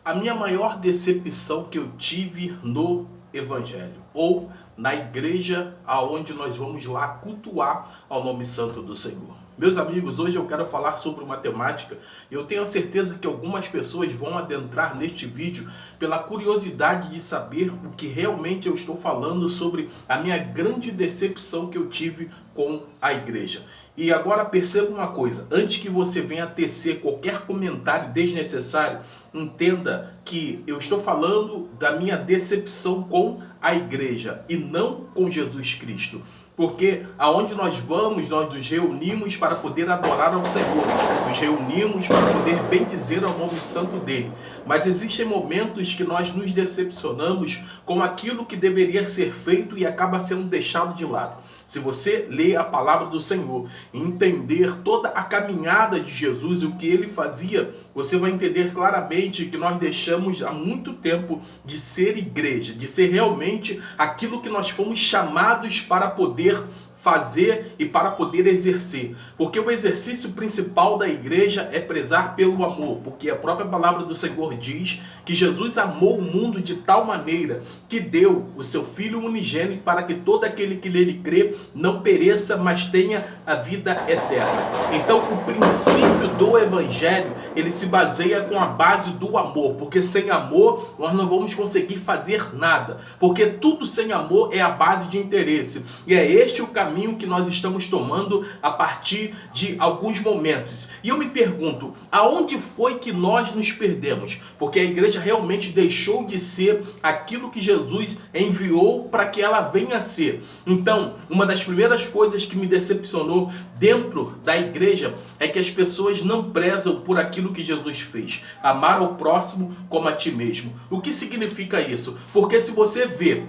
A minha maior decepção que eu tive no Evangelho, ou na igreja aonde nós vamos lá cultuar ao nome santo do Senhor. Meus amigos, hoje eu quero falar sobre uma temática e eu tenho a certeza que algumas pessoas vão adentrar neste vídeo pela curiosidade de saber o que realmente eu estou falando sobre a minha grande decepção que eu tive com a igreja. E agora perceba uma coisa, antes que você venha tecer qualquer comentário desnecessário, entenda que eu estou falando da minha decepção com a igreja e não com Jesus Cristo. Porque aonde nós vamos, nós nos reunimos para poder adorar ao Senhor, nos reunimos para poder bendizer ao nome santo dele. Mas existem momentos que nós nos decepcionamos com aquilo que deveria ser feito e acaba sendo deixado de lado. Se você ler a palavra do Senhor e entender toda a caminhada de Jesus e o que ele fazia, você vai entender claramente que nós deixamos há muito tempo de ser igreja, de ser realmente aquilo que nós fomos chamados para poder fazer e para poder exercer. Porque o exercício principal da igreja é prezar pelo amor, porque a própria palavra do Senhor diz que Jesus amou o mundo de tal maneira que deu o seu Filho unigênito para que todo aquele que nele crê não pereça, mas tenha a vida eterna. Então o princípio do Evangelho, ele se baseia com a base do amor, porque sem amor nós não vamos conseguir fazer nada, porque tudo sem amor é a base de interesse, e é este o caminho que nós estamos tomando a partir de alguns momentos. E eu me pergunto, aonde foi que nós nos perdemos? Porque a igreja realmente deixou de ser aquilo que Jesus enviou para que ela venha a ser. Então, uma das primeiras coisas que me decepcionou dentro da igreja é que as pessoas não prezam por aquilo que Jesus fez. Amar ao próximo como a ti mesmo. O que significa isso? Porque se você vê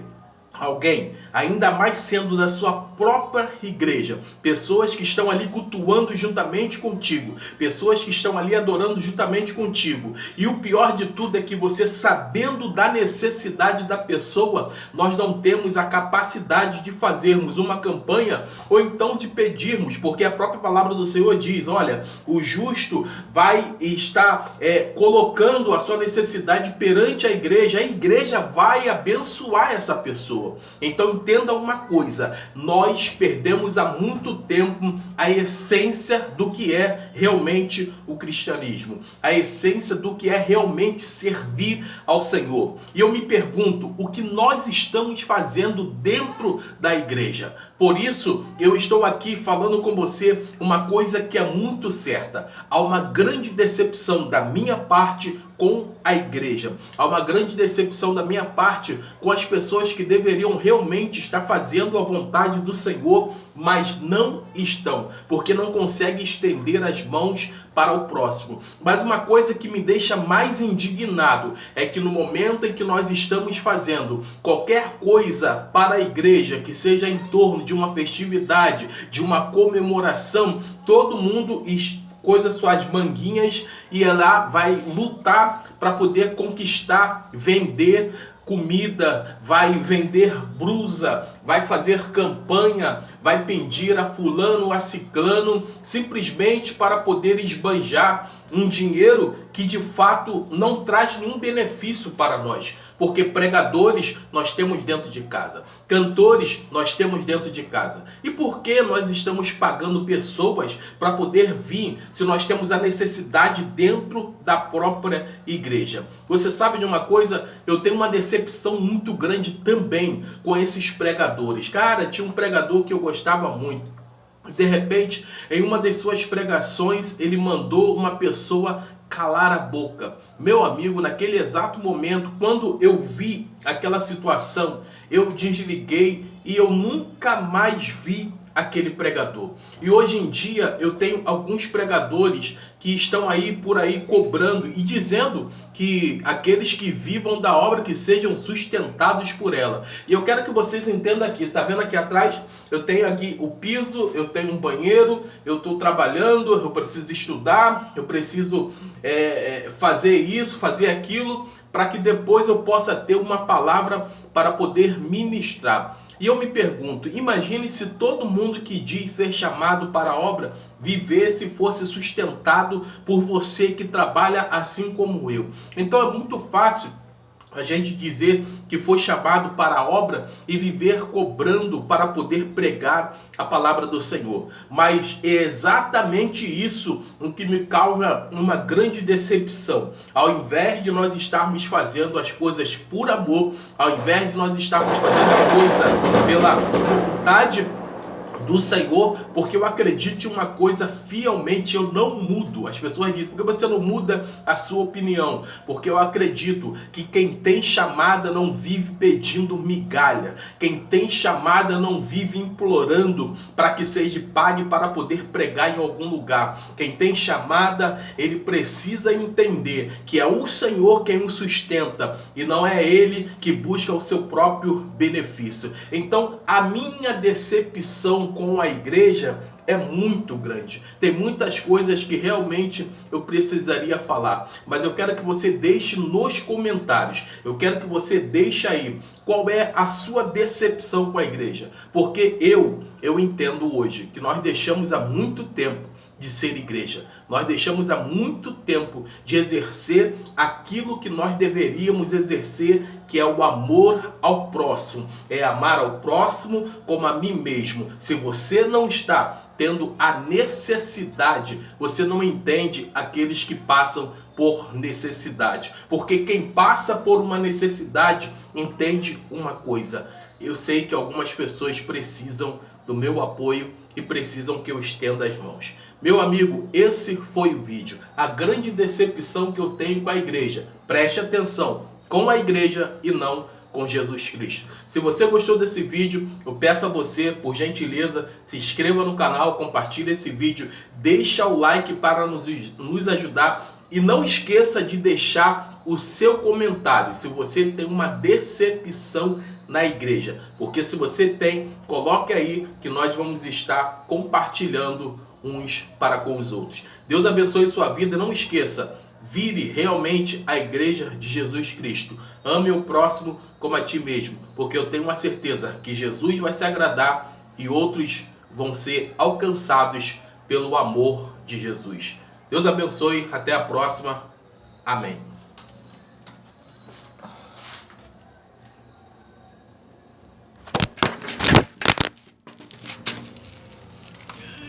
alguém, ainda mais sendo da sua própria igreja, pessoas que estão ali cultuando juntamente contigo, pessoas que estão ali adorando juntamente contigo, e o pior de tudo é que você, sabendo da necessidade da pessoa, nós não temos a capacidade de fazermos uma campanha ou então de pedirmos, porque a própria palavra do Senhor diz, olha, o justo vai estar colocando a sua necessidade perante a igreja vai abençoar essa pessoa. Então entenda uma coisa, nós perdemos há muito tempo a essência do que é realmente o cristianismo, a essência do que é realmente servir ao Senhor. E eu me pergunto, o que nós estamos fazendo dentro da igreja? Por isso, eu estou aqui falando com você uma coisa que é muito certa. Há uma grande decepção da minha parte com a igreja. Há uma grande decepção da minha parte com as pessoas que deveriam realmente estar fazendo a vontade do Senhor, mas não estão, porque não conseguem estender as mãos para o próximo. Mas uma coisa que me deixa mais indignado é que no momento em que nós estamos fazendo qualquer coisa para a igreja, que seja em torno de uma festividade, de uma comemoração, todo mundo coisa suas manguinhas e ela vai lutar para poder conquistar, vender comida, vai vender blusa, vai fazer campanha, vai pedir a fulano, a ciclano, simplesmente para poder esbanjar um dinheiro que de fato não traz nenhum benefício para nós. Porque pregadores nós temos dentro de casa, cantores nós temos dentro de casa. E por que nós estamos pagando pessoas para poder vir, se nós temos a necessidade dentro da própria igreja? Você sabe de uma coisa? Eu tenho uma decepção muito grande também com esses pregadores. Cara, tinha um pregador que eu gostava muito. De repente, em uma das suas pregações, ele mandou uma pessoa calar a boca. Meu amigo, naquele exato momento, quando eu vi aquela situação, eu desliguei e eu nunca mais vi aquele pregador. E hoje em dia eu tenho alguns pregadores que estão aí por aí cobrando e dizendo que aqueles que vivam da obra que sejam sustentados por ela. E eu quero que vocês entendam aqui, tá vendo aqui atrás? Eu tenho aqui o piso, eu tenho um banheiro, eu estou trabalhando, eu preciso estudar, eu preciso fazer isso, fazer aquilo, para que depois eu possa ter uma palavra para poder ministrar. E eu me pergunto, imagine se todo mundo que diz ser chamado para a obra vivesse e fosse sustentado por você que trabalha assim como eu. Então é muito fácil a gente dizer que foi chamado para a obra e viver cobrando para poder pregar a palavra do Senhor. Mas é exatamente isso o que me causa uma grande decepção. Ao invés de nós estarmos fazendo as coisas por amor, ao invés de nós estarmos fazendo a coisa pela vontade do Senhor, porque eu acredito em uma coisa fielmente, eu não mudo. As pessoas dizem, por que você não muda a sua opinião? Porque eu acredito que quem tem chamada não vive pedindo migalha. Quem tem chamada não vive implorando para que seja pague para poder pregar em algum lugar. Quem tem chamada, ele precisa entender que é o Senhor quem o sustenta e não é ele que busca o seu próprio benefício. Então, a minha decepção com a igreja é muito grande. Tem muitas coisas que realmente eu precisaria falar, mas eu quero que você deixe nos comentários. Eu quero que você deixe aí qual é a sua decepção com a igreja, porque eu entendo hoje que nós deixamos há muito tempo de ser igreja. Nós deixamos há muito tempo de exercer aquilo que nós deveríamos exercer, que é o amor ao próximo. É amar ao próximo como a mim mesmo. Se você não está tendo a necessidade, você não entende aqueles que passam por necessidade. Porque quem passa por uma necessidade entende uma coisa. Eu sei que algumas pessoas precisam do meu apoio e precisam que eu estenda as mãos. Meu amigo, esse foi o vídeo. A grande decepção que eu tenho com a igreja. Preste atenção, com a igreja e não com Jesus Cristo. Se você gostou desse vídeo, eu peço a você, por gentileza, se inscreva no canal, compartilhe esse vídeo, deixa o like para nos ajudar e não esqueça de deixar o seu comentário se você tem uma decepção na igreja, porque se você tem, coloque aí que nós vamos estar compartilhando uns para com os outros. Deus abençoe sua vida. Não esqueça, vire realmente a igreja de Jesus Cristo. Ame o próximo como a ti mesmo, porque eu tenho uma certeza que Jesus vai se agradar e outros vão ser alcançados pelo amor de Jesus. Deus abençoe. Até a próxima. Amém.